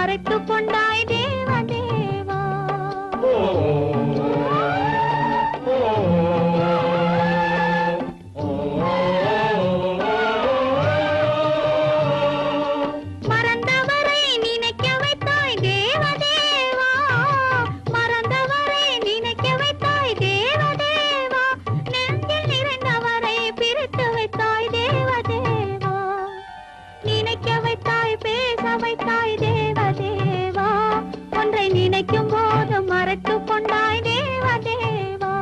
மறைத்து கொண்டாய் தேவதேவா. மறந்தவரை நினைக்க வைத்தாய் தேவதேவா, மறந்தவரை நினைக்க வைத்தாய் தேவதேவா, நெஞ்சில் நிறைந்தவரை பிரித்து வைத்தாய் தேவதேவா, நினைக்க வைத்தாய் பேச வைத்தாய் தேவதேவா, ஒன்றை நினைக்கும் போது மறைத்து கொண்டாய் தேவதேவா.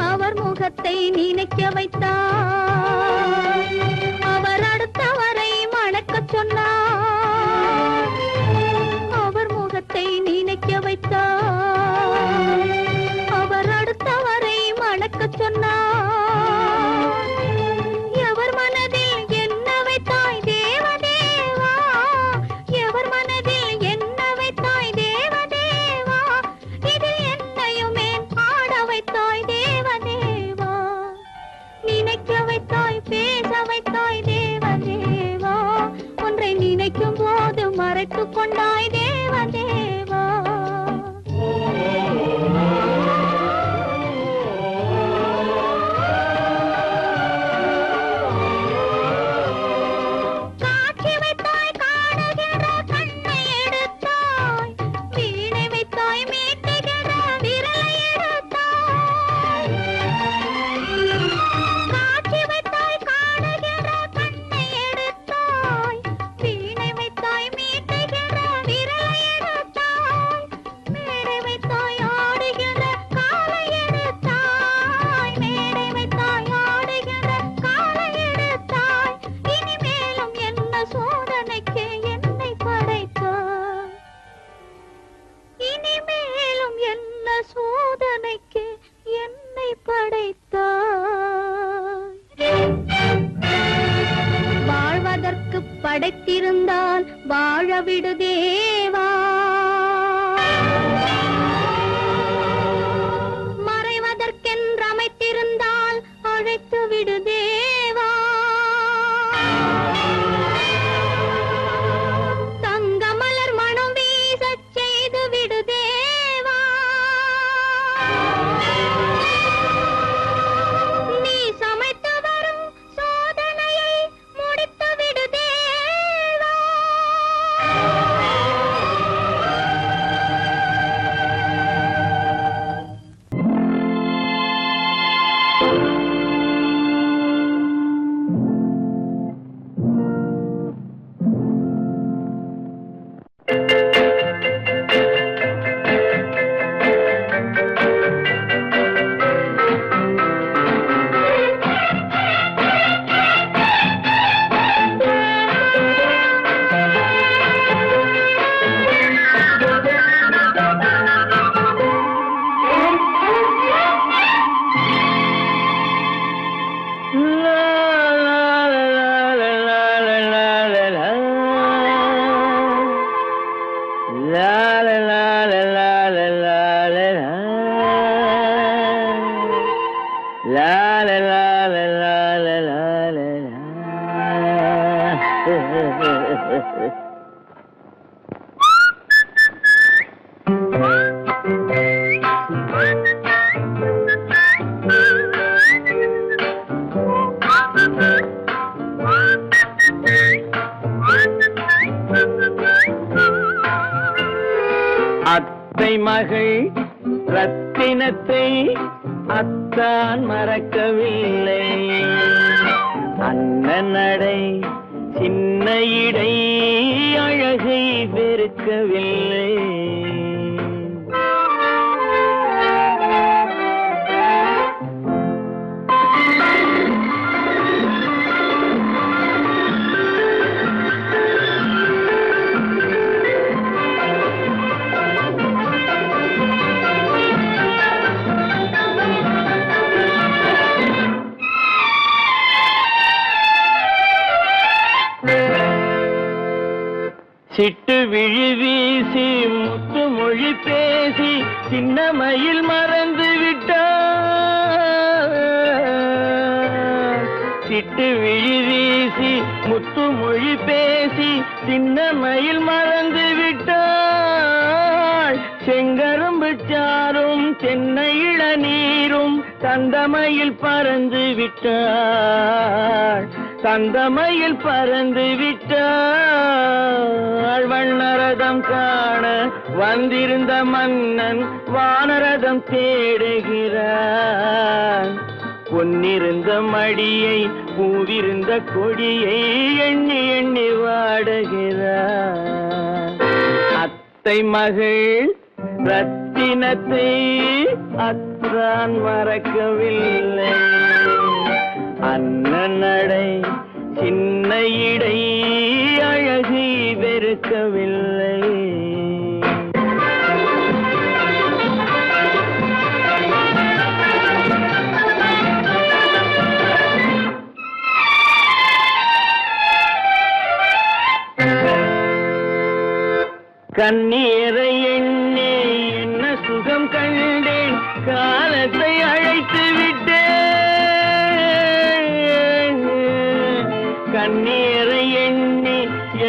அவர் முகத்தை நினைக்க வைத்தார், அவர் அடுத்தவரை மணக்கச் சொன்னார், அவர் முகத்தை நினைக்க வைத்தார், அவர் அடுத்தவரை மணக்கச் சொன்னார், எவர் மனதில் என்ன வைத்தாய் தேவதேவா, எவர் மனதில் என்ன வைத்தாய் தேவதேவா, இதில் என்னையுமே ஆட வைத்தாய் தேவதேவா, நினைக்க வைத்தாய் பேச வைத்தாய் தேவதேவா, ஒன்றை நினைக்கும் போது மறைத்து கொண்டாய் தேவதேவா. காட்சி வைத்தாய் காணுகின்ற கண்ணை எடுத்தாய், வீணை வைத்தாய் மீட்டுகின்ற விரலை எடுத்தாய், காட்சி வைத்தாய் காணுகின்ற கண்ணை எடுத்தாய், வீணை வைத்தாய் மீட்டுகின்ற விரலை எடுத்தாய், மேடை வைத்தாய் ஆடுகின்ற காலை எடுத்தாய், மேடை வைத்தாய் ஆடுகின்ற காலை எடுத்தாய், இனிமேலும் என்ன சோதனைக்கு என்னை படைத்தாய், இனிமேலும் என்ன சோதனைக்கு என்னை படைத்தாய். வாழ்வதற்கு படைத்திருந்தால் வாழ விடு தேவா, மறைவதற்கென்று அமைத்திருந்தால் அழைத்து விடு தேவா, தங்க மலர் மனம் வீசச் செய்து விடு தேவா, நீ சமைத்து வரும் சோதனையை முடித்து விடு தேவா. அத்தை மகள் ரத்தினத்தை அத்தான் மறக்கவில்லை, அண்ணன் நடை சின்ன இடை அழகை வெறுக்கவில்லை. சிட்டு விழி வீசி முத்து மொழி பேசி சின்ன மயில் மறந்து விட்டார். சிட்டு விழி வீசி முத்து மொழி பேசி சின்ன மயில் மறந்து விட்டாள். செங்கரும்பு சாரும் சென்னை இளநீரும் தந்தமயில் பறந்து விட்டாள். தந்தமயில் பறந்து விட்டாள். வண்ணரதம் காண வந்திருந்த மன்னன் வானரதம் தேடுகிறான். பொன்னிருந்த மடியை பூவிருந்த கொடியை எண்ணி எண்ணி வாடுகிறான். அத்தை மகள் ரத்தினத்தை அத்தான் மறக்கவில்லை. அண்ணன் நடை சின்ன இடை அழகை வெறுக்கவில்லை. கண்ணீரை எண்ணி என்ன சுகம் கண்டேன், காலத்தை அழைத்து விட்டேன். கண்ணீரை எண்ணி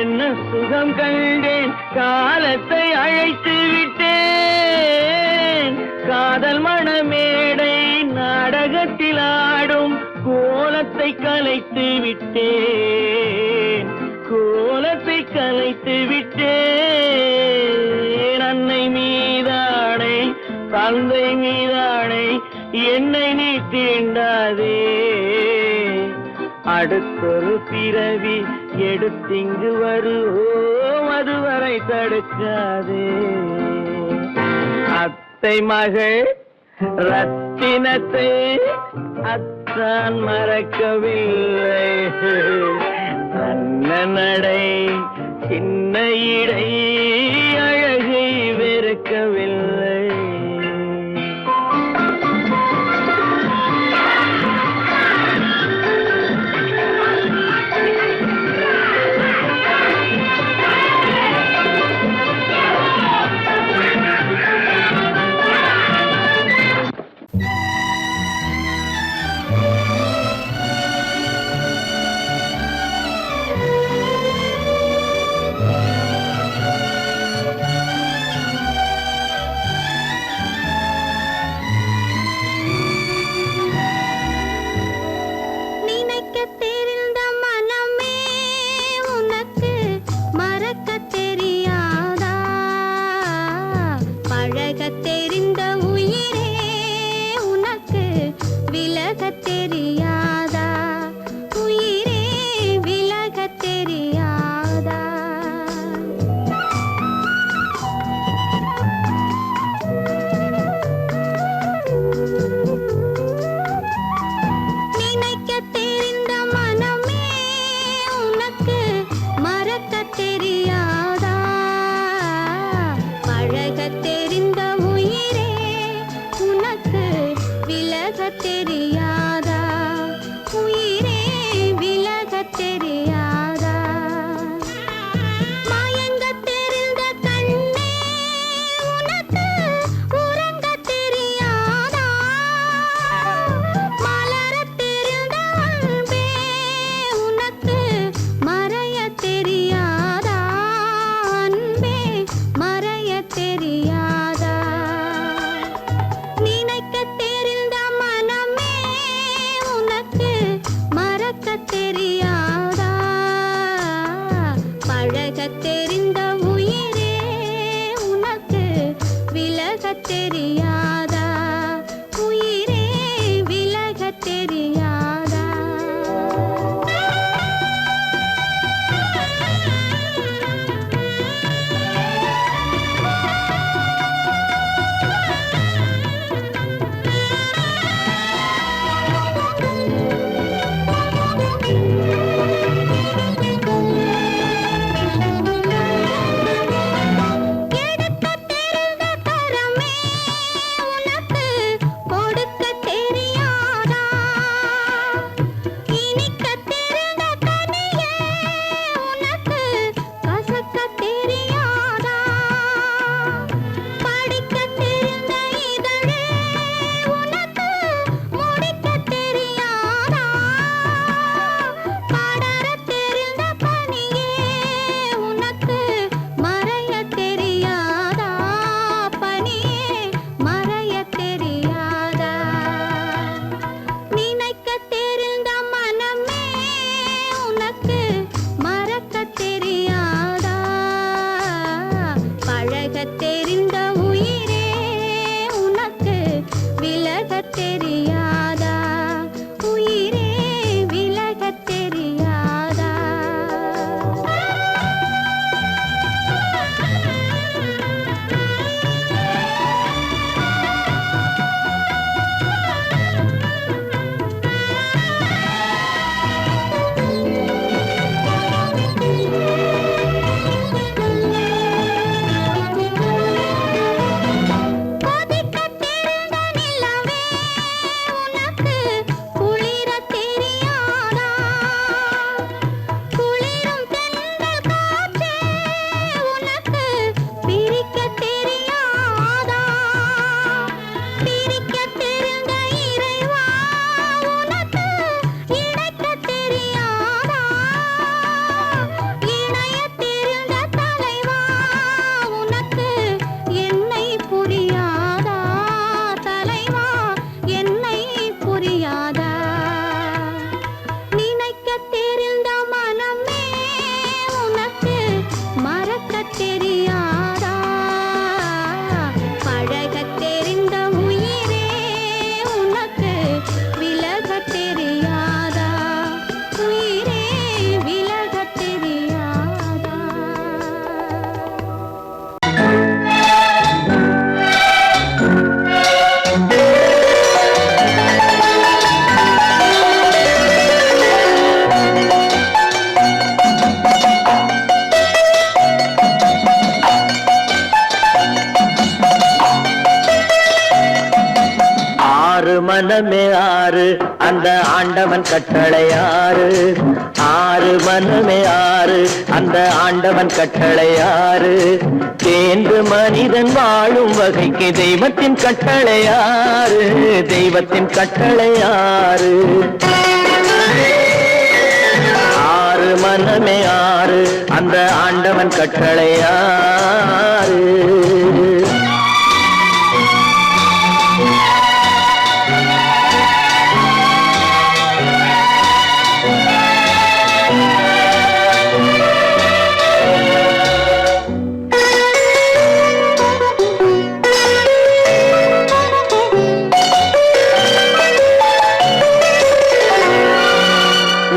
என்ன சுகம் கண்டேன், காலத்தை அழைத்து விட்டேன். காதல் மணமேடை நாடகத்தில் ஆடும் கோலத்தை கலைத்து விட்டேன். கோலத்தை கலைத்து விட்டேன். அன்னை மீதானை தந்தை மீதானை என்னை நீ தீண்டாதே. அடுத்தொரு பிறவி எடுத்திங்கு வருவோம், அதுவரை தடுக்காதே. அத்தை மகள் ரத்தினத்தை அத்தான் மறக்கவில்லை. அண்ணன் நடை சின்ன இடை அழகை வெறுக்கவில்லை. மனமே ஆறு அந்த ஆண்டவன் கட்டளை ஆறு. ஆறு மனமே ஆறு அந்த ஆண்டவன் கட்டளை ஆறு. தேர்ந்து மனிதன் வாழும் வகைக்கு தெய்வத்தின் கட்டளை ஆறு. தெய்வத்தின் கட்டளை ஆறு. ஆறு மனமே ஆறு அந்த ஆண்டவன் கட்டளை ஆறு.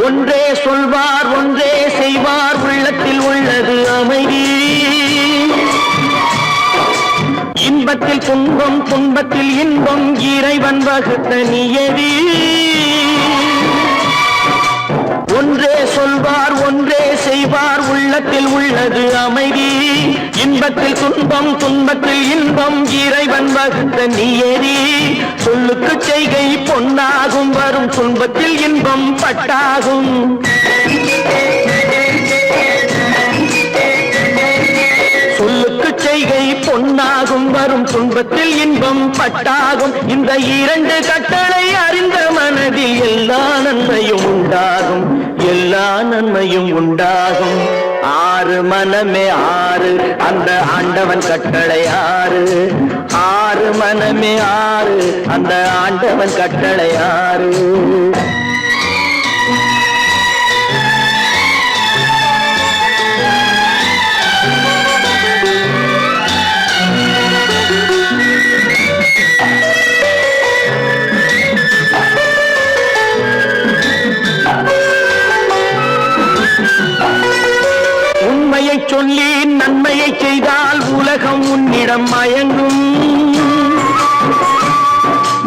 ஒன்றே சொல்வார் ஒன்றே செய்வார் உள்ளத்தில் உள்ளது அமைதி. இன்பத்தில் துன்பம் துன்பத்தில் இன்பம் இறைவன் வகுத்த நியதி. ஒன்றே சொல்வார் ஒன்றே செய்வார் உள்ளத்தில் உள்ளது அமைதி. இன்பத்தில் துன்பம் துன்பத்தில் இன்பம் இறைவன் வகுத்த நியதி. சொல்லுக்கு செய்கை பொன்னாகும் வரும் துன்பத்தில் இன்பம் பட்டாகும். சொல்லுக்கு செய்கை பொன்னாகும் வரும் துன்பத்தில் இன்பம் பட்டாகும். இந்த இரண்டு கட்டளை அறிந்த மனதில் எல்லா நன்மையும் உண்டாகும். எல்லா நன்மையும் உண்டாகும். ஆறு மனமே ஆறு அந்த ஆண்டவன் கட்டளை ஆறு. ஆறு மனமே ஆறு அந்த ஆண்டவன் கட்டளை ஆறு. உண்மையை சொல்லி நன்மையை செய்தால் உலகம் உன்னிடம் மயங்கும்.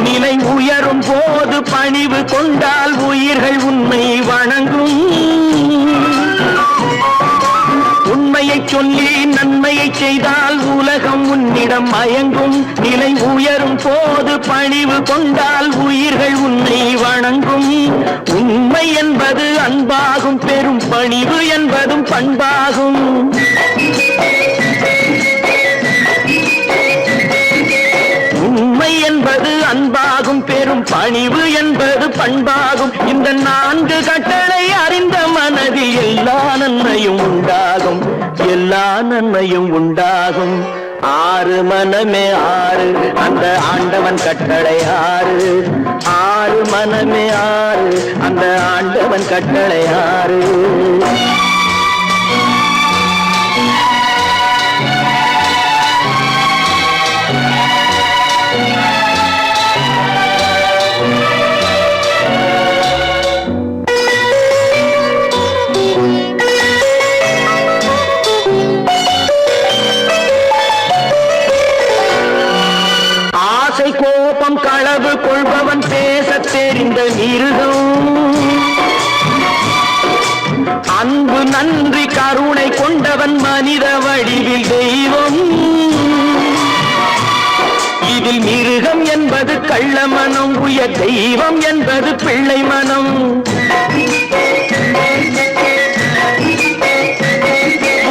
நிலை உயரும் போது பணிவு கொண்டால் உயிர்கள் உன்னை வணங்கும். உண்மையை சொல்லி நன்மையை செய்தால் உலகம் உன்னிடம் மயங்கும். நிலை உயரும் போது பணிவு கொண்டால் உயிர்கள் உன்னை வணங்கும். உண்மை என்பது அன்பாகும். பெரும் பணிவு என்பதும் பண்பாகும். உண்மை என்பது அன்பாகும். பெரும் பணிவு என்பது பண்பாகும். இந்த நான்கு கட்டளை அறிந்த மனதில் எல்லா நன்மையும் உண்டாகும். எல்லா நன்மையும் உண்டாகும். ஆறு மனமே ஆறு அந்த ஆண்டவன் கட்டளை ஆறு. ஆறு மனமே ஆறு அந்த ஆண்டவன் கட்டளை ஆறு. கோபம் களவு கொள்பவன் பேசத் தெரிந்த மிருகம். அன்பு நன்றி கருணை கொண்டவன் மனித வடிவில் தெய்வம். இதில் மிருகம் என்பது கள்ள மனம். உயர் தெய்வம் என்பது பிள்ளை மனம்.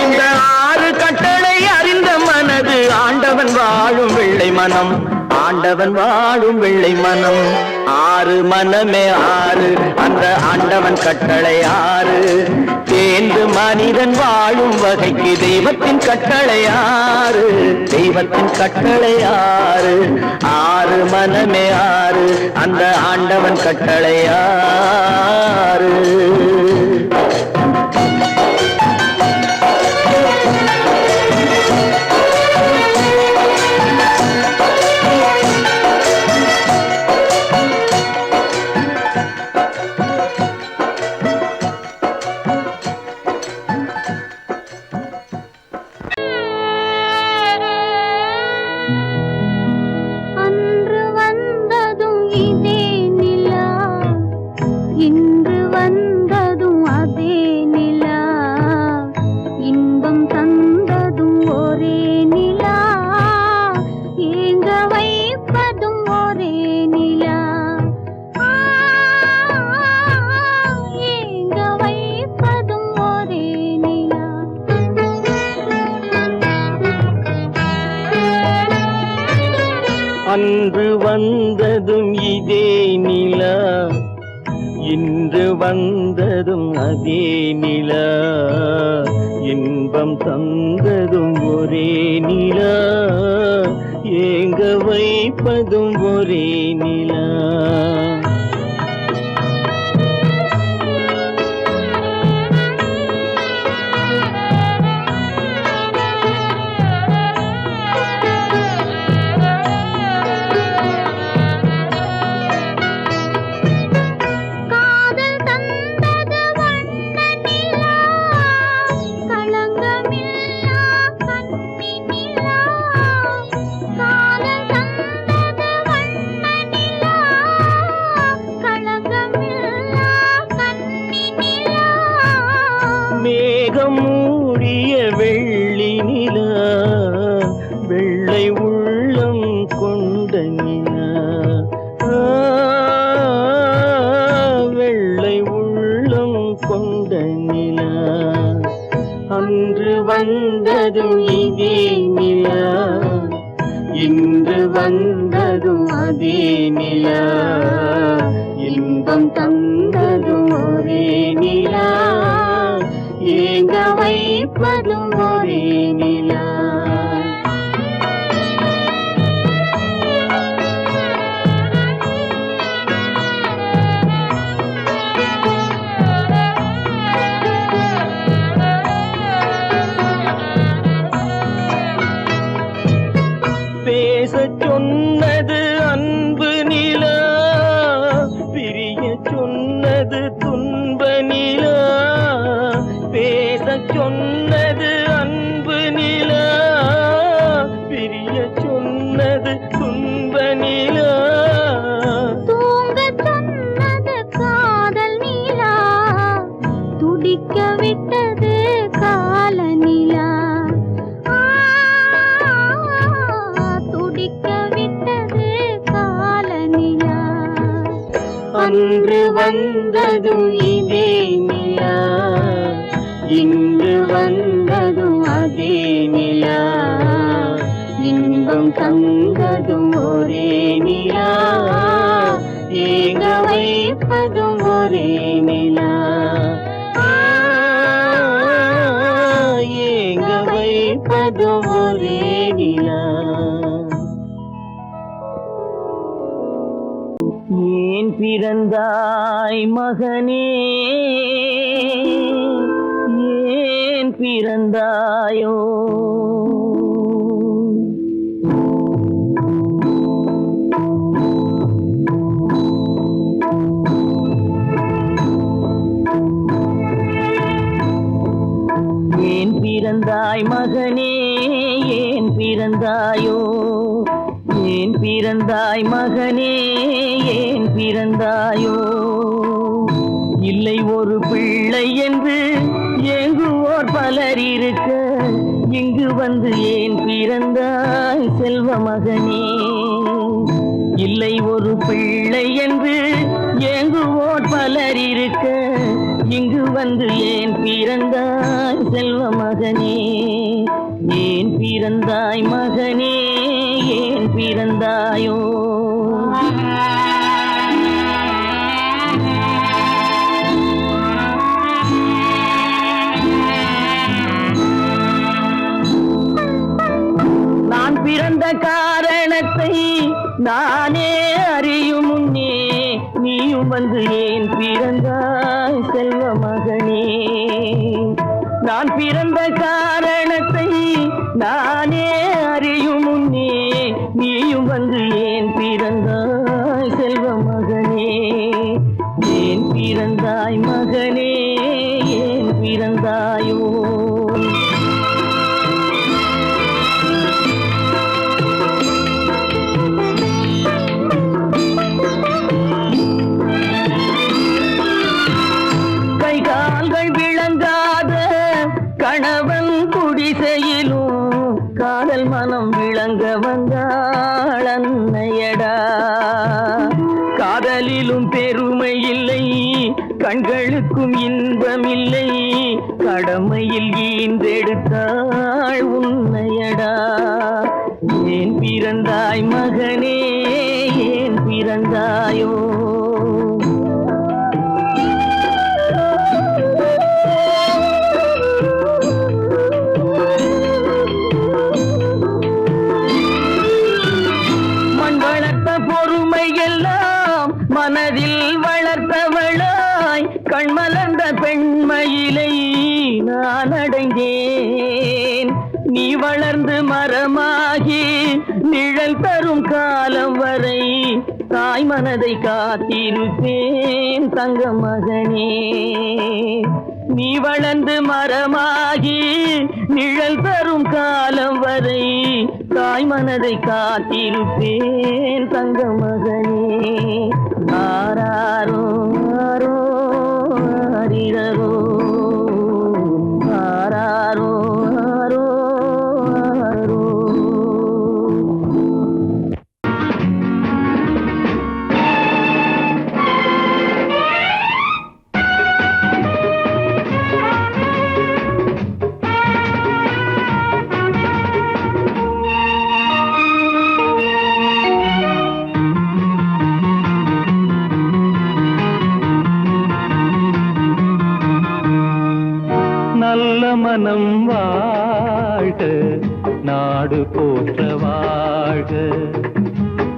இந்த ஆறு கட்டளை அறிந்த மனது ஆண்டவன் வாழும் வெள்ளை மனம். ஆண்டவன் வாழும் வெள்ளை மனம். ஆறு மனமே ஆறு அந்த ஆண்டவன் கட்டளை ஆறு. தேர்ந்து மனிதன் வாழும் வகைக்கு தெய்வத்தின் கட்டளை ஆறு. தெய்வத்தின் கட்டளை ஆறு. ஆறு மனமே ஆறு அந்த ஆண்டவன் கட்டளை ஆறு. இன்று வந்ததும் அதே நிலா. அன்று வந்ததும் இதே நிலா, இன்று வந்ததும் அதே நிலா, இன்பம் தந்ததும் ஒரே நிலா, ஏங்க வைப்பதும் ஒரே நிலா. மேகம் மூடிய வெள்ளி நிலா, வெள்ளை உள்ளம் கொண்ட நிலா, வெள்ளை உள்ளம் கொண்ட நிலா. அன்று வந்ததும் இதே நிலா, இன்று வந்ததும் அதே நிலா, இன்பம் தந்ததும் ஒரே நிலா, ஏங்க வைப்பதும் ஒரே நிலா. பேசச் சொன்னது அன்பு நிலா, பிரிய சொன்னது துன்ப நிலா. பேசச் சொன்னது அன்பு நிலா, பிரிய சொன்னது துன்ப நிலா. தூங்கச் சொன்னது காதல் நிலா, துடிக்க விட்டது கால நிலா, துடிக்க விட்டது கால நிலா. அன்று வந்ததும் இதே நிலா, இன்று வந்ததும் அதே நிலா, இன்பம் தந்ததும் ஒரே நிலா, ஏங்க வைப்பதும் ஒரே நிலா, ஏங்க வைப்பதும் ஒரே நிலா. ஏன் பிறந்தாய் மகனே, ஏன் பிறந்தாயோ? ஏன் பிறந்தாய் மகனே, ஏன் பிறந்தாயோ? ஏன் பிறந்தாய் மகனே, ஏன் பிறந்தாயோ? இல்லை ஒரு பிள்ளை என்று ஏங்குவோர் பலர் இருக்க, இங்கு வந்து ஏன் பிறந்தாய் செல்வ மகனே? இல்லை ஒரு பிள்ளை என்று ஏங்குவோர் பலர் இருக்க, இங்கு வந்து ஏன் பிறந்தாய் செல்வ மகனே? ஏன் பிறந்தாய் மகனே, ஏன் பிறந்தாயோ? நான் பிறந்த காரணத்தை நானே அறியும் முன்னே, நீயும் வந்து ஏன் பிறந்தாய் செல்வ மகனே? நான் பிறந்த காரணத்தை நானே அறியும் முன்னே, நீயும் வந்து ஏன் பிறந்தாய் செல்வ மகனே? ஏன் பிறந்தாய் மகனே, ஏன் பிறந்தாயோ? கை கால்கள் விளங்காத கணவன் குடிசையிலும் காதல் மனம் விளங்க வந்தாள் அன்னையடா. காதலிலும் பெருமை இல்லை, கண்களுக்கும் இன்பமில்லை, கடமையில் ஈந்தெடுத்தாள் உன்னையடா. ஏன் பிறந்தாய் மகனே, ஏன் பிறந்தாயோ? மண் வளர்த்த பொறுமை எல்லாம் மனதில் வளர்த்தவளாய் கண்மலர்ந்த பெண்மயிலை நான் அடைந்தேன். நீ வளர்ந்து மரமாகி நிழல் தரும் காலம் வரை தாய் மனதை காத்திருப்பேன் தங்க மகனே. நீ வளர்ந்து மரமாகி நிழல் தரும் காலம் வரை தாய் மனதை காத்திருப்பேன் தங்க மகனே. ஆராரோ ஆரோ ஆரிரரோ ஆராரோ ஆரோ ஆரோ. நல்ல மனம் வாழ்க, நாடு போற்ற வாழ்க.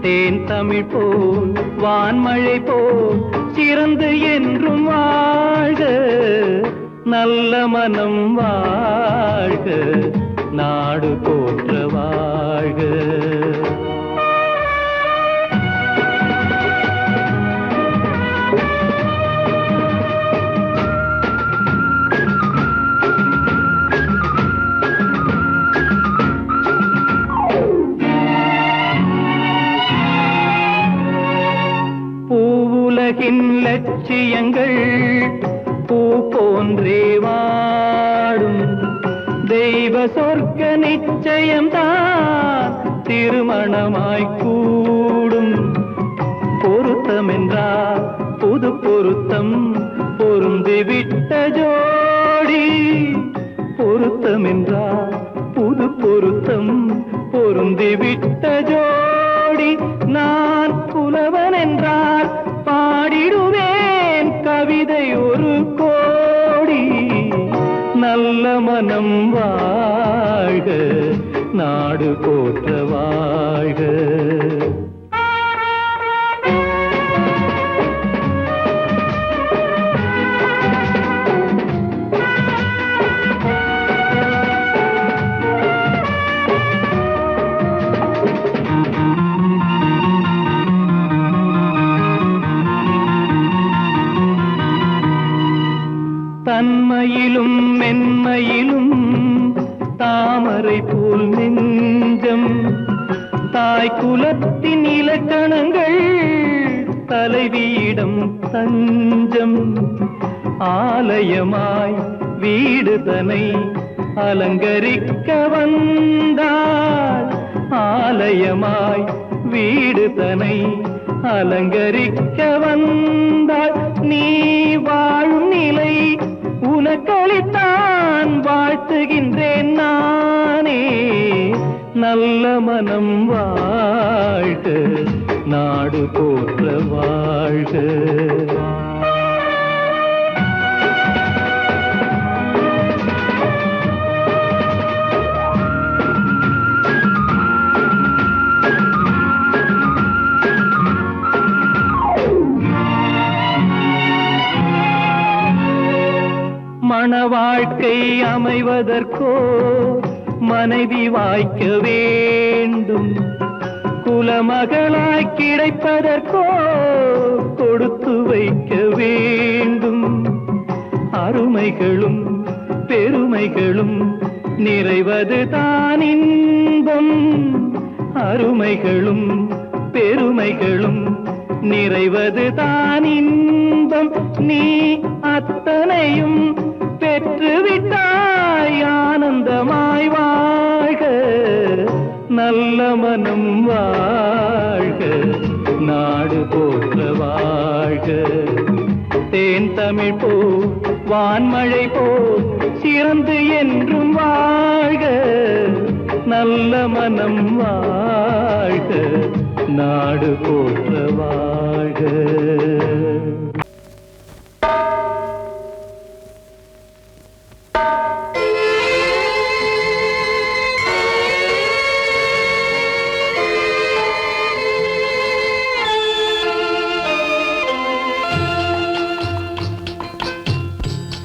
தேன் தமிழ் போல் வான்மழை போல் சிறந்து என்றும் வாழ்க. நல்ல மனம் வாழ்க, நாடு போற்ற வாழ்க. பூவுலகின் லட்சியங்கள் பூ போன்றே வாடும். தெய்வ சொர்க்க நிச்சயம்தான் திருமணமாய் கூடும். பொருத்தமென்றால் புது பொருத்தம் பொருந்திவிட்ட ஜோடி. பொருத்தமென்றால் புது பொருத்தம் பொருந்திவிட்ட ஜோடி. நான் புலவன் என்றால் பாடிடுவேன் கவிதை ஒரு கோடி. நல்ல மனம் வாழ்க, நாடு போற்ற வாழ்க. தன்மையிலும் மென்மையிலும் தாமரை போல் நெஞ்சம். தாய் குலத்தின் இலக்கணங்கள் தலைவியிடம் தஞ்சம். ஆலயமாய் வீடு தனை அலங்கரிக்க வந்தாள். ஆலயமாய் வீடு தனை அலங்கரிக்க வந்தாள். நீ வாழும் நிலை உனக்களித்தான் வாழ்த்துகின்றேன் நானே. நல்ல மனம் வாழ்க, நாடு போற்ற வாழ்க. மண வாழ்க்கை அமைவதற்கோ மனைவி வாய்க்க வேண்டும். குலமகளாய் கிடைப்பதற்கோ கொடுத்து வைக்க வேண்டும். அருமைகளும் பெருமைகளும் நிறைவது தான் இன்பம். அருமைகளும் பெருமைகளும் நிறைவது தான் இன்பம். நீ அத்தனையும் பெற்றுவிட்டாய் ஆனந்தமாய் வாழ்க. நல்ல மனம் வாழ்க, நாடு போற்ற வாழ்க. தேன் தமிழ் போ வான்மழை போ சிறந்து என்றும் வாழ்க. நல்ல மனம் வாழ்க, நாடு போற்ற வாழ்க.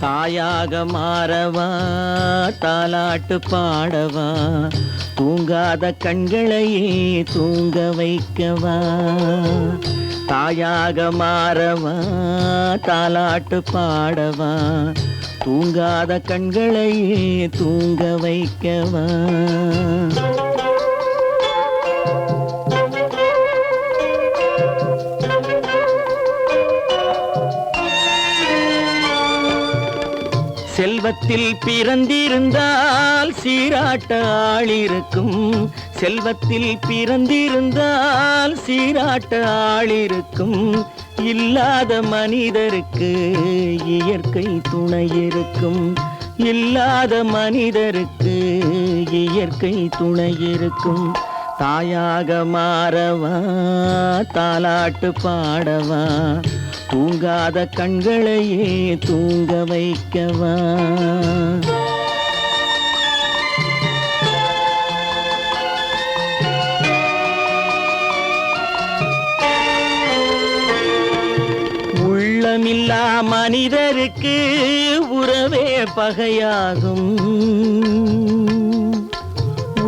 தாயாக மாறவா, தாலாட்டு பாடவா, தூங்காத கண்களையே தூங்க வைக்கவா. தாயாக மாறவா, தாலாட்டு பாடவா, தூங்காத கண்களையே தூங்க வைக்கவா. செல்வத்தில் பிறந்திருந்தால் சீராட்ட ஆளிருக்கும், செல்வத்தில் பிறந்திருந்தால் சீராட்ட ஆளிருக்கும். இல்லாத மனிதருக்கு இயற்கை துணை இருக்கும், இல்லாத மனிதருக்கு இயற்கை துணை இருக்கும். தாயாக மாறவா, தாலாட்டு பாடவா, தூங்காத கண்களையே தூங்க வைக்கவா. உள்ளமில்லா மனிதருக்கு உறவே பகையாகும்,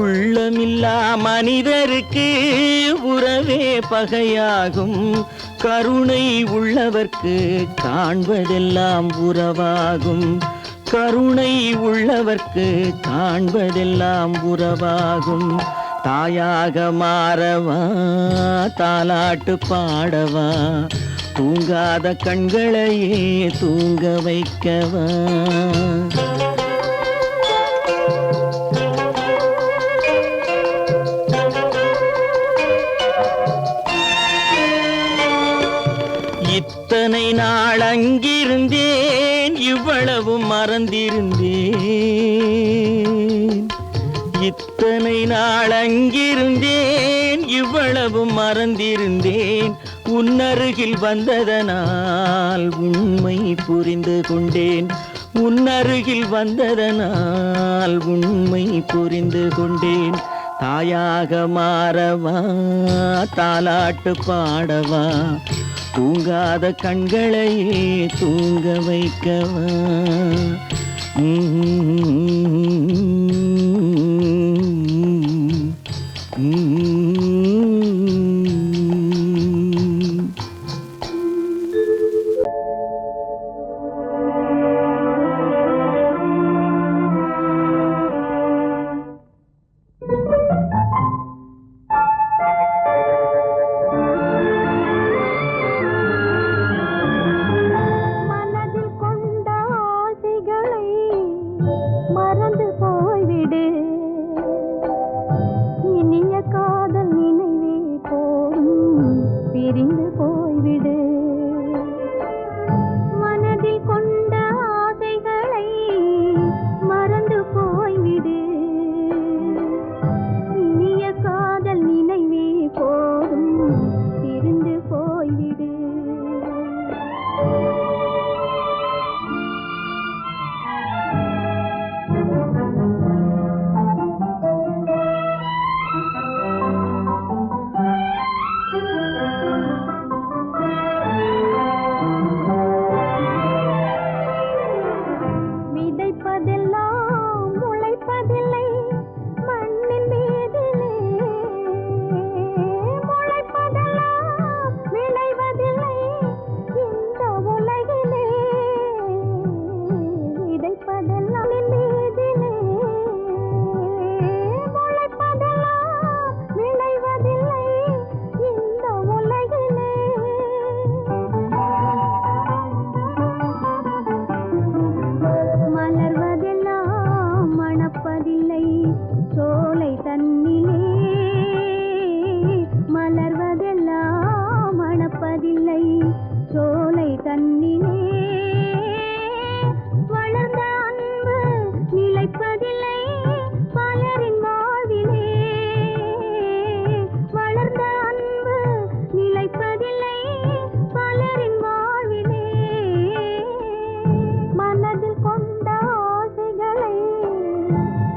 உள்ளமில்லா மனிதருக்கு உறவே பகையாகும். கருணை உள்ளவர்க்கு காண்பதெல்லாம் உறவாகும், கருணை உள்ளவர்க்கு காண்பதெல்லாம் உறவாகும். தாயாக மாறவா, தாலாட்டு பாடவா, தூங்காத கண்களையே தூங்க வைக்கவா. இத்தனை நாள் அங்கிருந்தேன், இவ்வளவு மறந்திருந்தேன். இத்தனை நாள் அங்கிருந்தேன், இவ்வளவு மறந்திருந்தேன். உன்னருகில் வந்ததனால் உண்மை புரிந்து கொண்டேன், உன்னருகில் வந்ததனால் உண்மை புரிந்து கொண்டேன். தாயாக மாறவா, தாலாட்டு பாடவா, தூங்காத கண்களையே தூங்க வைக்கவா.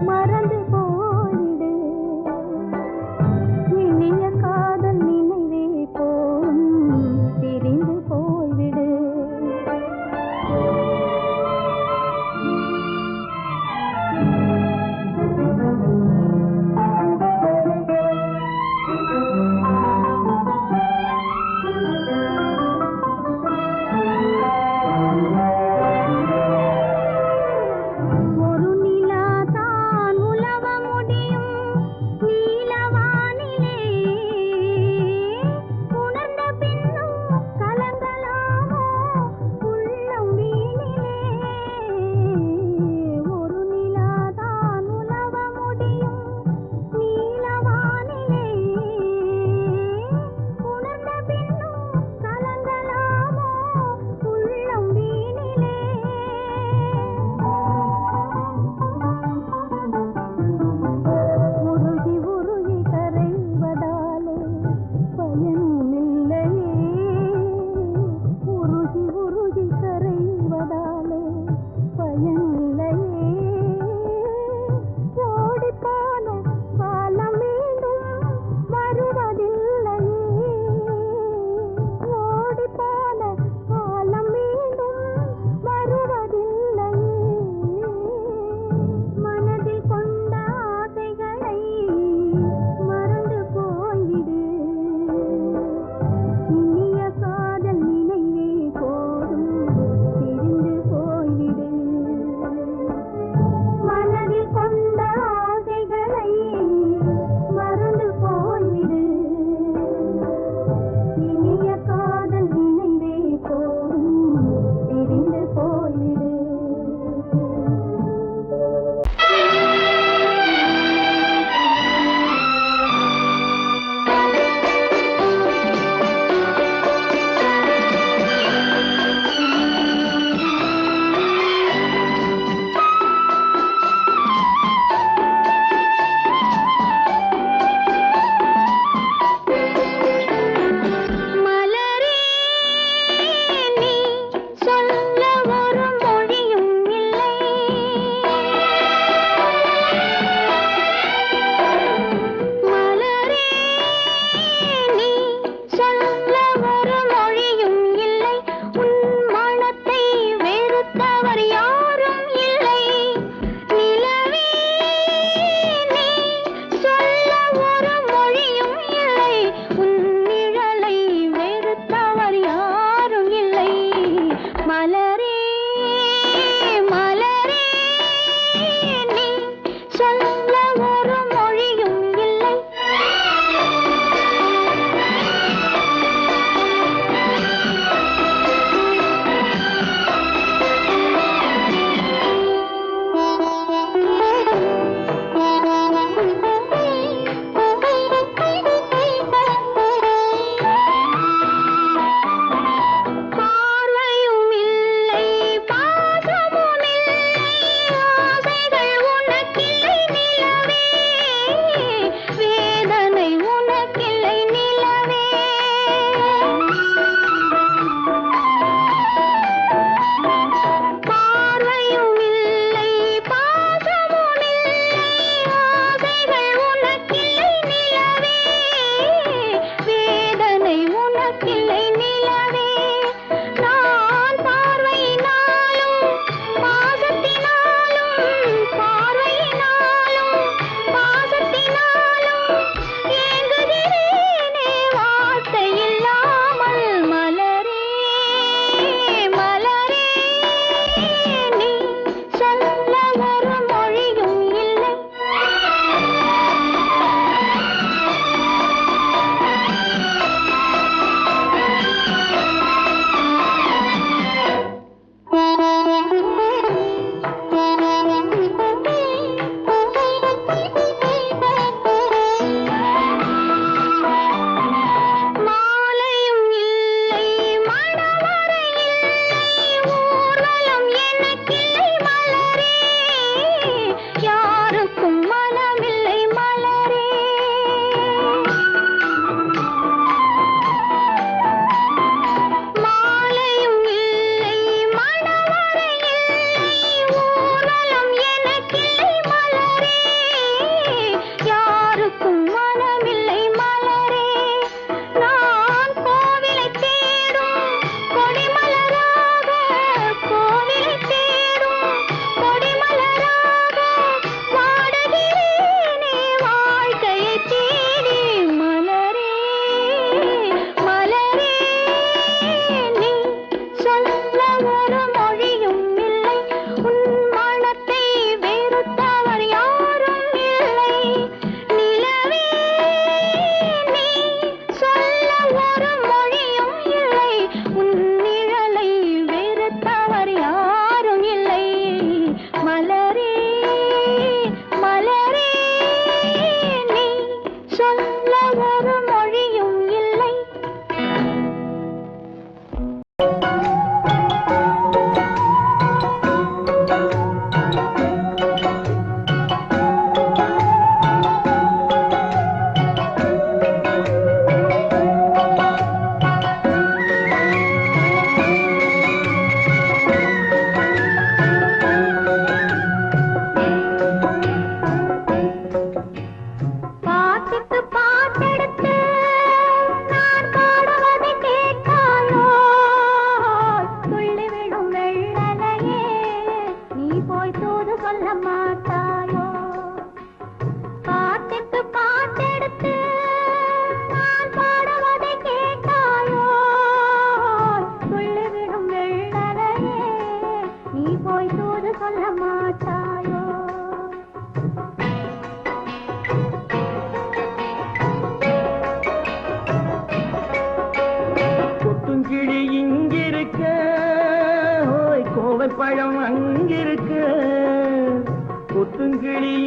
மறந்து போய்விடு இனிய காதல் நினைவே போம் பிரிந்து போய்விடு ஒரு நிலா தான் உலவம்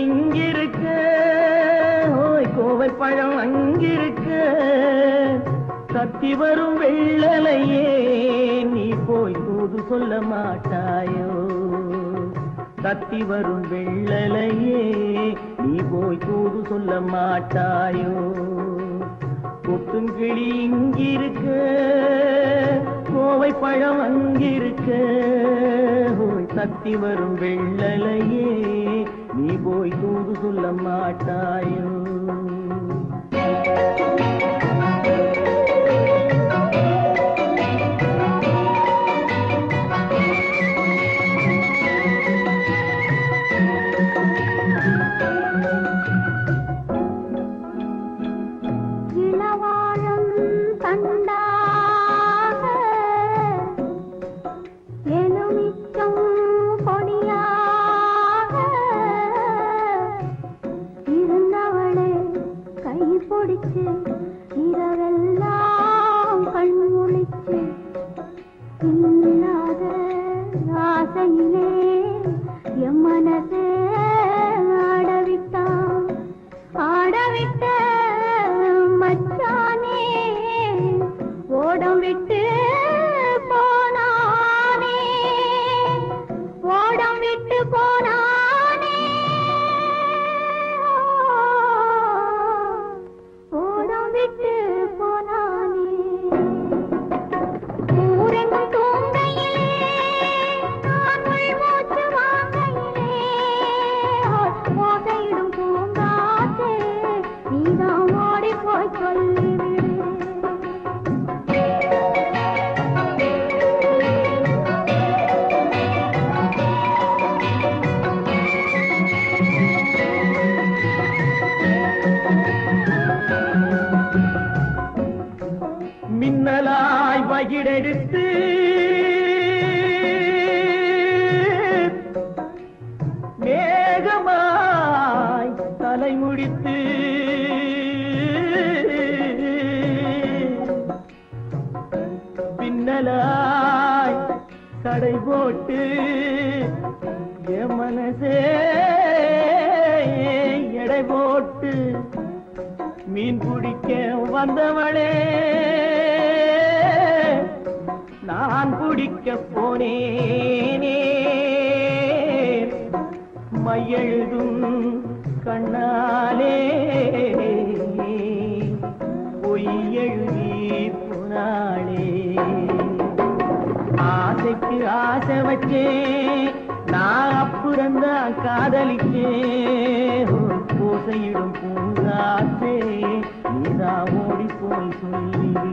இங்கிருக்க, ஓய் கோவை பழம் அங்கிருக்க, தத்தி வரும் வெள்ளலையே நீ போய் தூது சொல்ல மாட்டாயோ? தத்தி வரும் வெள்ளலையே நீ போய் தூது சொல்ல மாட்டாயோ? கொத்தும் கிளி இங்கிருக்க, கோவை பழம் அங்கிருக்க, ஓய் தத்தி வரும் வெள்ளலையே நீ போய் தூது சொல்ல மாட்டாயோ? இரவெல்லாம் கண்முழிச்சு இல்லாத ஆசையிலே என் மனசே ஆடவிட்ட மச்சானே ஓடம் விட்டு போனானே, ஓடம் விட்டு போனானே, ஓடம் விட்டு போனானே. ஊரெங்கும் தூங்கையிலே நான் மூச்சு வாங்கையிலே ஓசையிடும் பூங்காற்றே நீதான் ஓடி போய் சொல்லிவிடு. மின்னலாய் வகிடெடுத்து மேகமாய் தலைமுடித்து பின்னலாய் கடை போட்டு என் மனசே எடை போட்டு மீன் பிடிக்க வந்தவளே நான் பிடிக்க போனேனே, மையெழுதும் கண்ணாலே பொய் எழுதி போனாளே. ஆசைக்கு ஆசை வச்சேன் நான் அப்புறந்தான் காதலிச்சேன், பூசையிடும் பூங்காற்றே நீதான் ஓடி போய் சொல்லிவிடு.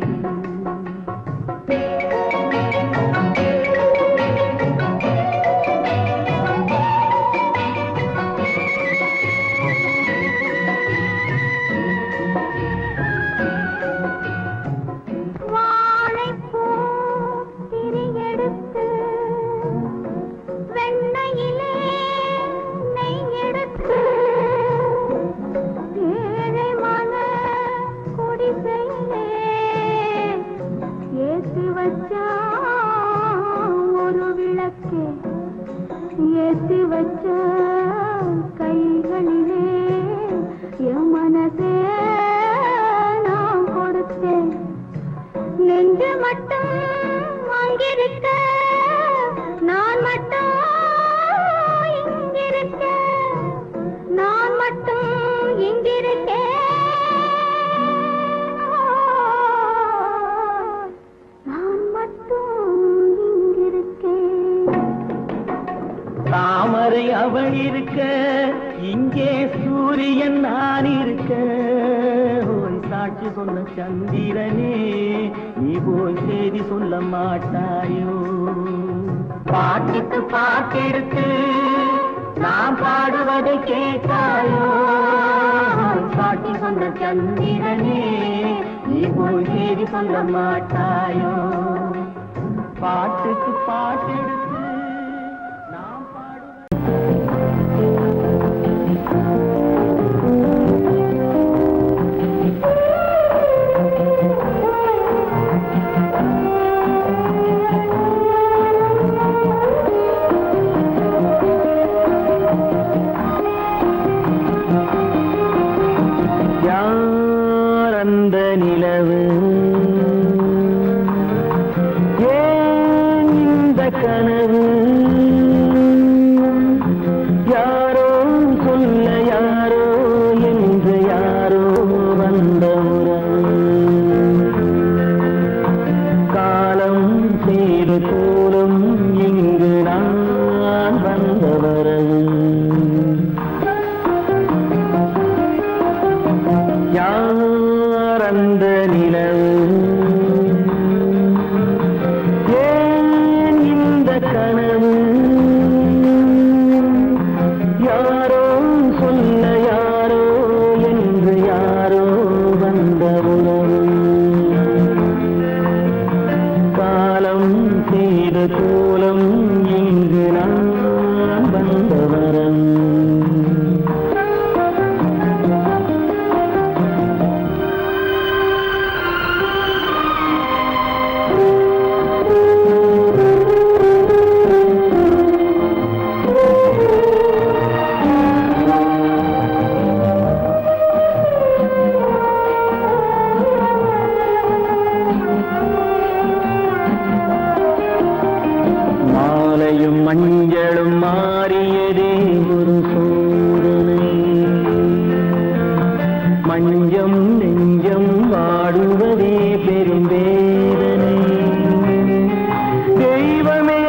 ஒரு விளக்கே ஏற்றி வச்ச கைகளிலே என் மனசே நான் கொடுத்தேன். நெஞ்சு மட்டும் அங்கிருக்க, நான் மட்டும் இங்கிருக்க, நான் மட்டும் இங்கிருக்கேன். தாமரை அவள் இருக்க, இங்கே சூரியன் நான் இருக்க, ஓய் சாட்சி சொன்ன சந்திரனே நீ போய் செய்தி சொல்ல மாட்டாயோ? பாட்டுக்கு பாட்டெடுத்து நான் பாடுவதை கேட்டாயோ? சாட்சி சொன்ன சந்திரனே நீ போய் செய்தி சொல்ல மாட்டாயோ? பாட்டுக்கு பாட்டெடுத்து அந்த நிலவு ஏன் இந்த கனவு யாரோ சொல்ல யாரோ என்று யாரோ வந்த உறவு காலம் செய்த கோலம் இங்கு நான் வந்த வரம் மாலையும் மஞ்சளும் மாறியதே ஒரு சோதனை மஞ்சம் நெஞ்சம் வாடுவதே பெரும் வேதனை தெய்வமே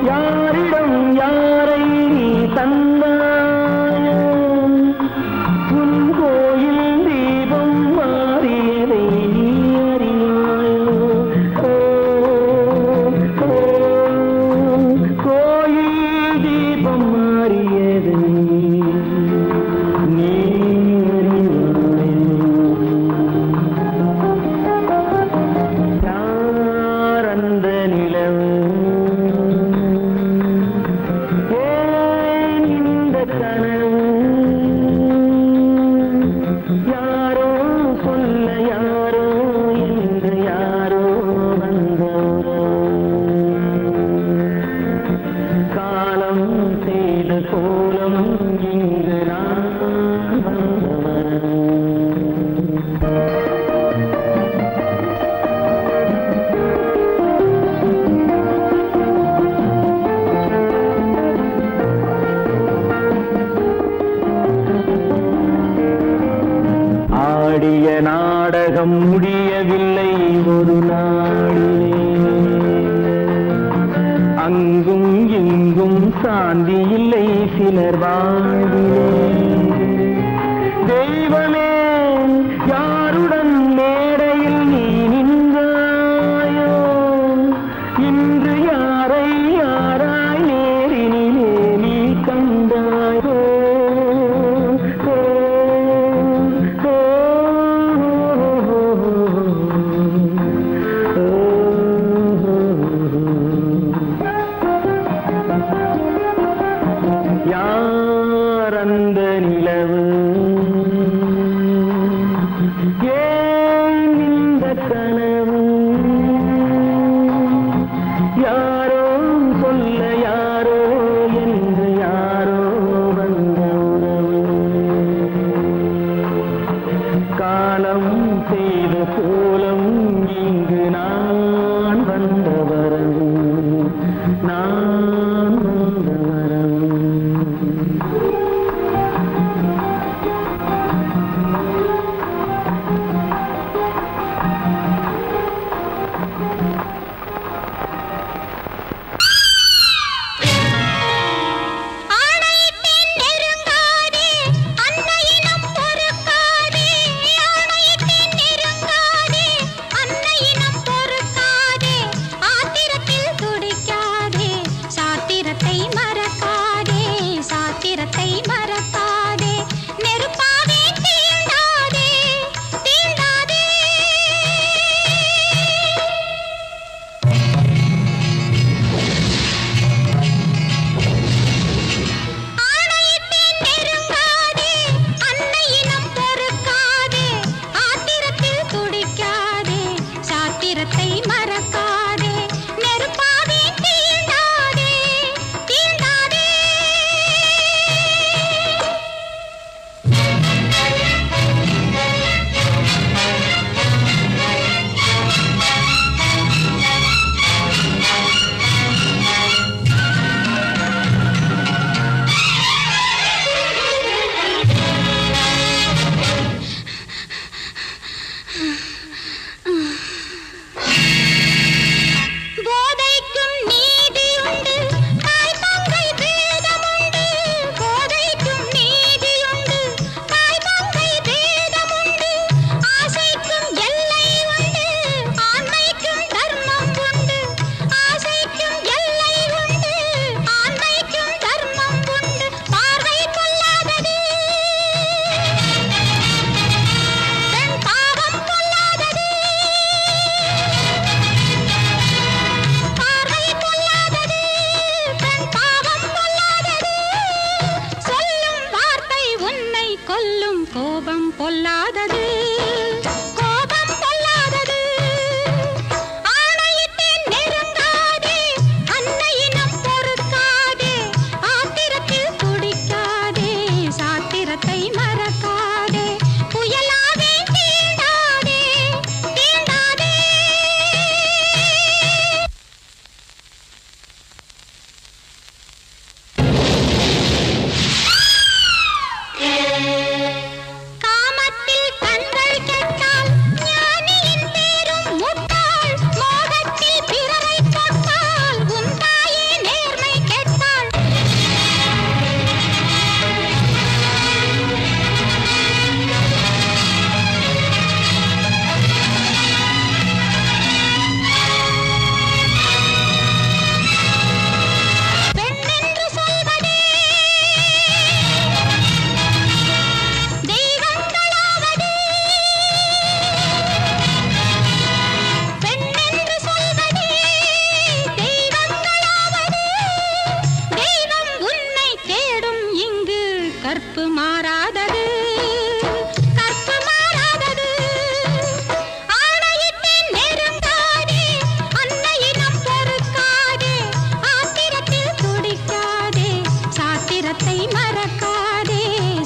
யாரிடம் யாரை நீ தந்தாயோ உன் கோயில் தீபம் மாறியதை நீ அறியாயோ கோயில் தீபம் மாறியது நீ யார் அந்த நிலவு ஏன் இந்த கனவு யாரோ சொல்ல யாரோ என்று யாரோ வந்த காலம் செய்த கோலம் இங்கு நான் வந்தவன் ஆடிய நாடகம் முடியவில்லை ஒரு நாளிலே அங்கும் இங்கும் சாந்தி இல்லை சிலர் வாழ்விலே தெய்வமே யாருடன் மேடையில் நீ நின்றாயோ இன்று யாரை யாராய் நேரினிலே நீ கண்டாயோ யார் அந்த நிலவு ஏன் இந்த கனவு யாரோ சொல்ல யாரோ என்று யாரோ வந்த உறவு காலம் செய்த கோலம் இங்கு நான் வந்த வரவு நான் வந்த வரவு கொல்லும் கோபம் பொல்லாதது, கோபம் பொல்லாதது. ஆணையிட்டேன் நெருங்காதே, அன்னையினம் பொறுக்காதே, ஆத்திரத்தில் துடிக்காதே, சாத்திரத்தை மறக்காதே, புயலாவே தீண்டாதே, தீண்டாதே. காமத்தில் கண்கள் கெட்டால் ஞானியின் பேரும் முட்டாள், மோகத்தில் பிறரை தொட்டால் உன் தாயே நேர்மை கெட்டாள். பெண்ணென்று சொல்வதே தெய்வங்களாவது, பெண்ணென்று சொல்வதே தெய்வங்களாவது. தெய்வம் உன்னை தேடும் இங்கு கற்பு மாறாதது, கற்பு மாறாதது. ஆணையிட்டேன் நெருங்காதே, அன்னையினம் பொறுக்காதே, ஆத்திரத்தில் துடிக்காதே, சாத்திரத்தை மறக்காதே,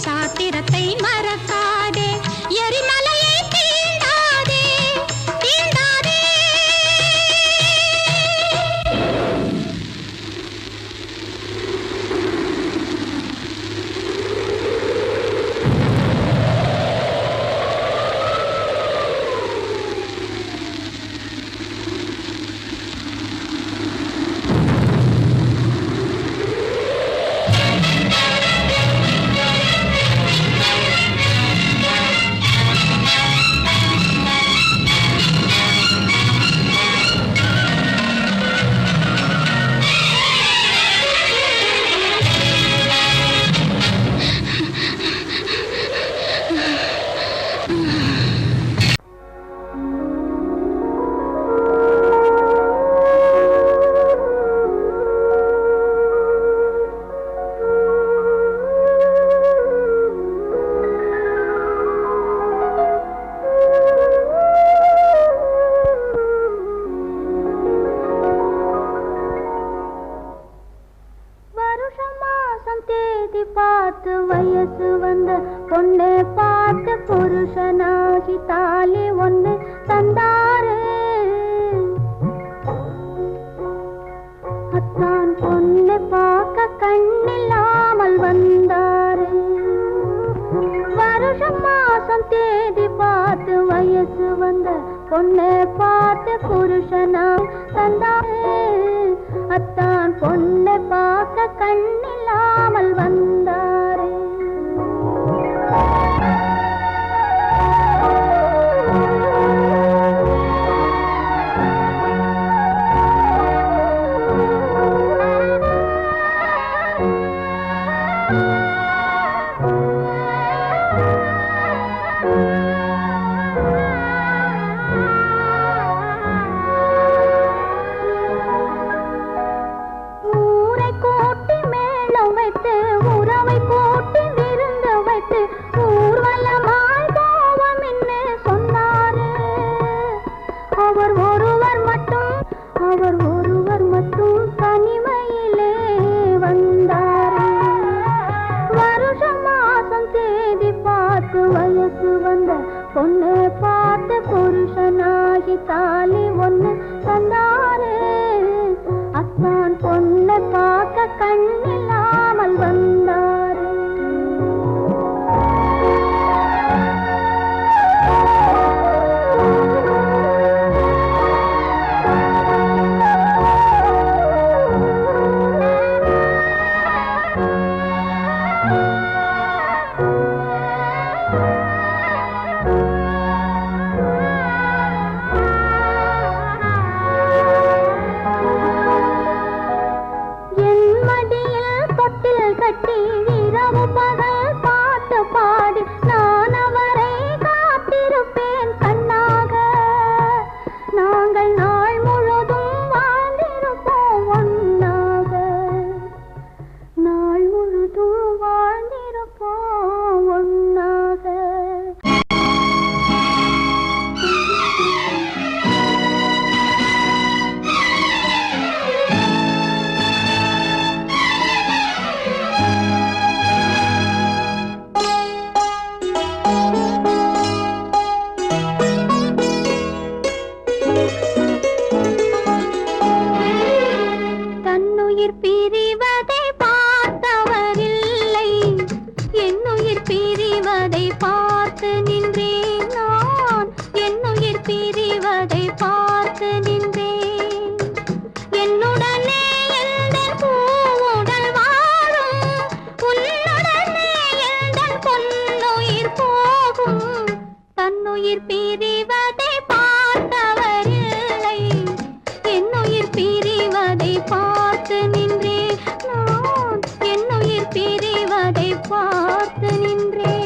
சாத்திரத்தை மறக்காதே, எரிமலையை தீண்டாதே, தீண்டாதே. வருஷம் மாசம் தேதி பார்த்து வயசு வந்த பொண்ணை பார்த்து புருஷனாகி தாலி ஒண்ணு தந்தாரு. அத்தான் பொண்ணை பார்க்க கண்ணில்லாமல் வந்தாரு. வருஷம் மாசம் தேதி பார்த்து வயசு வந்த பொண்ணை பார்த்து புருஷனாய் தந்தாரு. அத்தான் பொண்ணை பார்க்க கண்ணில்லாமல் வந்தாரு. ஊரை கூட்டி மேளம் வைத்து, உறவை கூட்டி விருந்து வைத்து, ஊர்வலமாய் போவோம் என்று சொன்னாரு. அவர் ஒருவர் மட்டும் தனிமையிலே வந்தாரு. வருஷம் மாசம் தேதி பார்த்து வயசு வந்த பொண்ணு பார்த்து புருஷனாகி தாலி ஒண்ணு தந்தாரு. அத்தான் பொண்ணை பார்க்க கண்ணில்லாமல் வந்தாரு. என் மடியில் தொட்டில் கட்டி பிரிவதை பார்த்து நின்றேன் நான், என்னுயிர் பிரிவதை பார்த்து நின்றேன். என்னுடனே எந்தன் பூவுடல் வாழும், உன்னுடனே எந்தன் பொன்னுயிர் போகும். தன்னுயிர் பிரிவதை பார்த்தவரில்லை, என்னுயிர் பிரிவதை பார்த்து நின்றேன் நான், என்னுயிர் பிரிவதை பார்த்து நின்றேன்.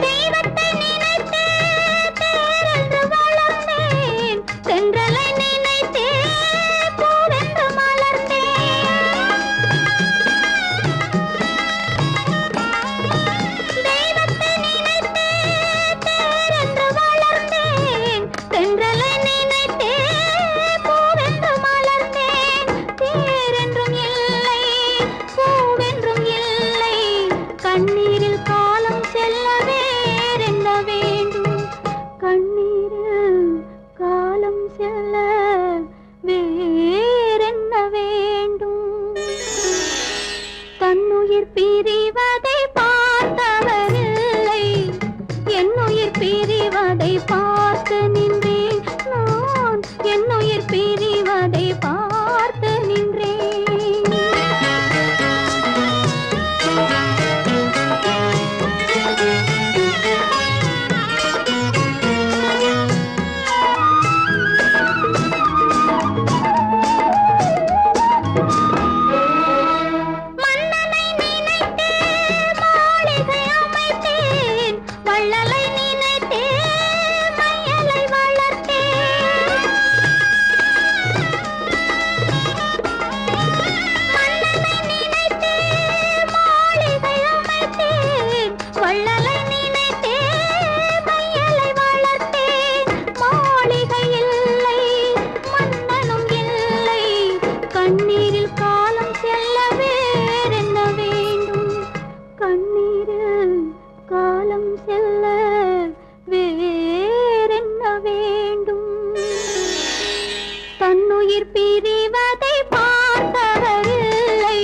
தெய்வத்தை நினைத்தே தேரென்று வளர்ந்தேன், தென்றலை நினைத்தே பூவென்று மலர்ந்தேன். தெய்வத்தை நினைத்தே தேரென்று வளர்ந்தேன், தென்றலை நினைத்தே பூவென்று மலர்ந்தேன். தேரென்றும் இல்லை, பூவென்றும் இல்லை, கண்ணீரில் காலம் செல்ல வேறென்ன வேண்டும், கண்ணீரில் காலம் செல்ல வேறென்ன வேண்டும். தன்னுயிர் பிரிவதை பார்த்தவரில்லை, என்னுயிர் பிரிவதை பார்த்து நின்றேன் நான், என்னுயிர் பிரிவதை பார்த்து நின்றேன். மன்னனை நினைத்தே மாளிகை அமைத்தேன், வள்ளலை நினைத்தே மையலை வளர்த்தேன். மன்னனை நினைத்தே மாளிகை அமைத்தேன், வள்ளலை நினைத்தே மையலை வளர்த்தேன். மாளிகை இல்லை, மன்னனும் இல்லை, கண்ணீரில் காலம் செல்ல வேறென்ன வேண்டும், கண்ணீரில் காலம் செல்ல வேறென்ன வேண்டும். தன்னுயிர் பிரிவதை பார்த்தவரில்லை,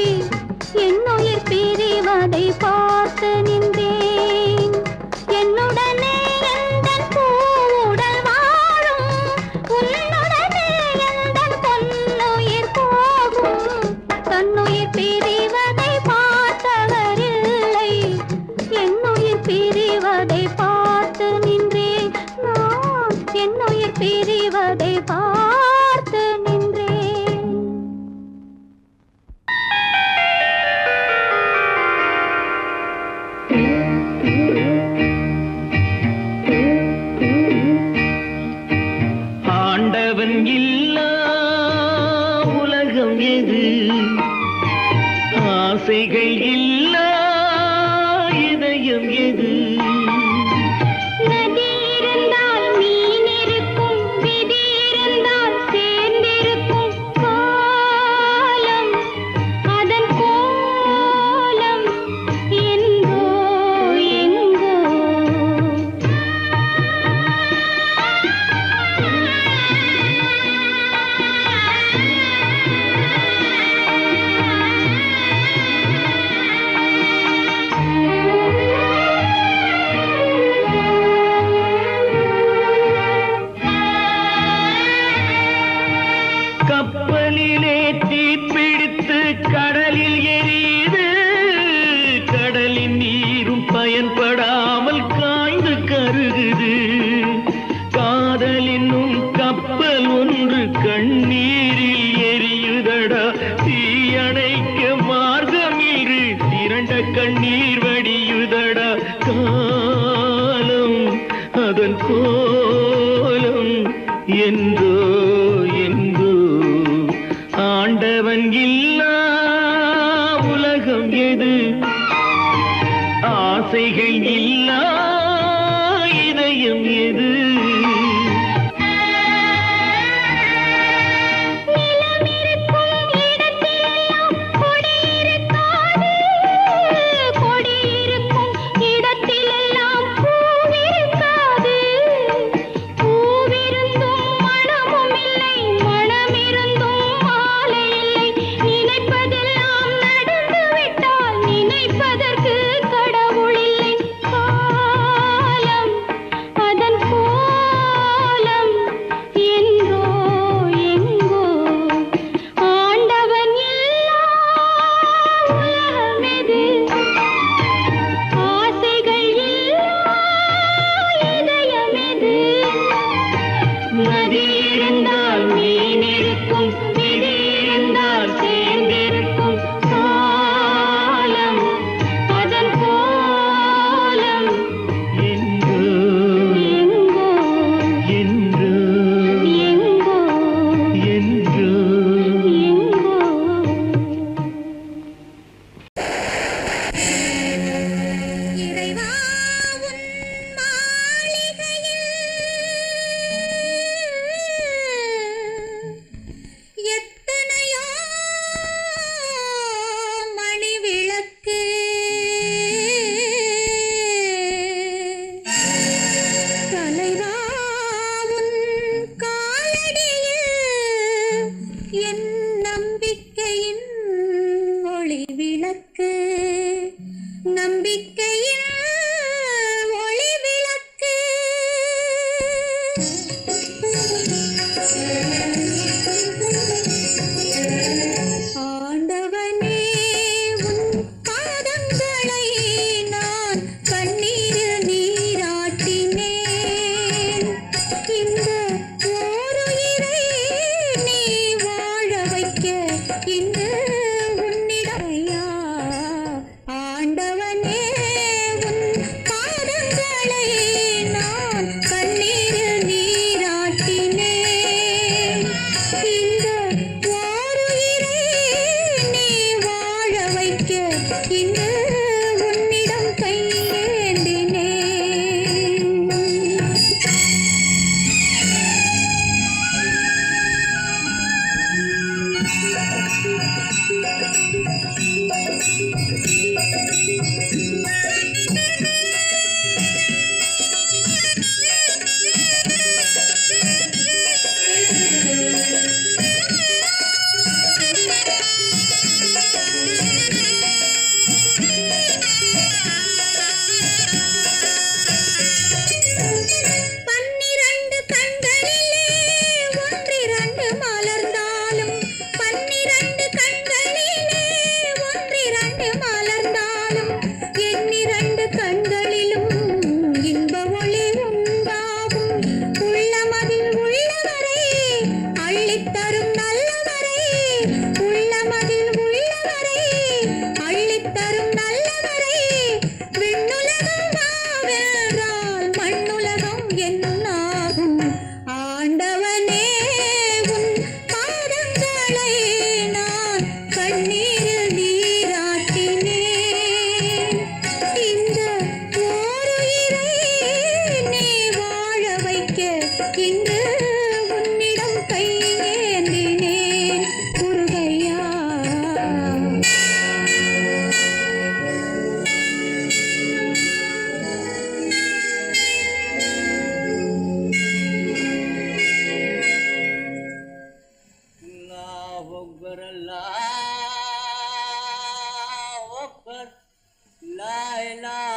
என்னுயிர் பிரிவதை பார்த்து நின்றேன். என்னுடனே எந்தன் பூவுடல் வாழும், உன்னுடனே எந்தன் பொன்னுயிர் போகும். தன்னுயிர் பிரிவதை பார்த்தவரில்லை, என்னுயிர் பிரிவதை பார்த்து நின்றேன் நான், என்னுயிர் பிரிவதை பார்த்து நின்றேன். ஆண்டவன் இல்லா உலகம் எது, ஆசைகள் இல்லா இதயம் எது. நதி இருந்தால் மீன் இருக்கும், விதி இருந்தால் சேர்ந்திருக்கும் காலம், அதன் கோலம் எங்கோ எங்கோ. கப்பலிலே தீப்பிடித்து கடலில் எரியுது, கடலின் நீரும் பயன்படாமல் காய்ந்து கருகுது. காதல் என்னும் கப்பல் ஒன்று கண்ணீரில் எரியுதடா, தீயணைக்க மார்க்கமின்றி திரண்ட கண்ணீர் வடியுதடா. காலம் அதன் கோலம் என்றோ என்றோ. ஆண்டவன் இல்லா உலகம் எது, ஆசைகள் இல்லா இதயம் எது. நிலமிருக்கும் இடத்திலெல்லாம் கொடியிருக்காது, கொடியிருக்கும் இடத்திலெல்லாம் பூவிருக்காது. பூவிருந்தும் மணமும் இல்லை, மணமிருந்தும் La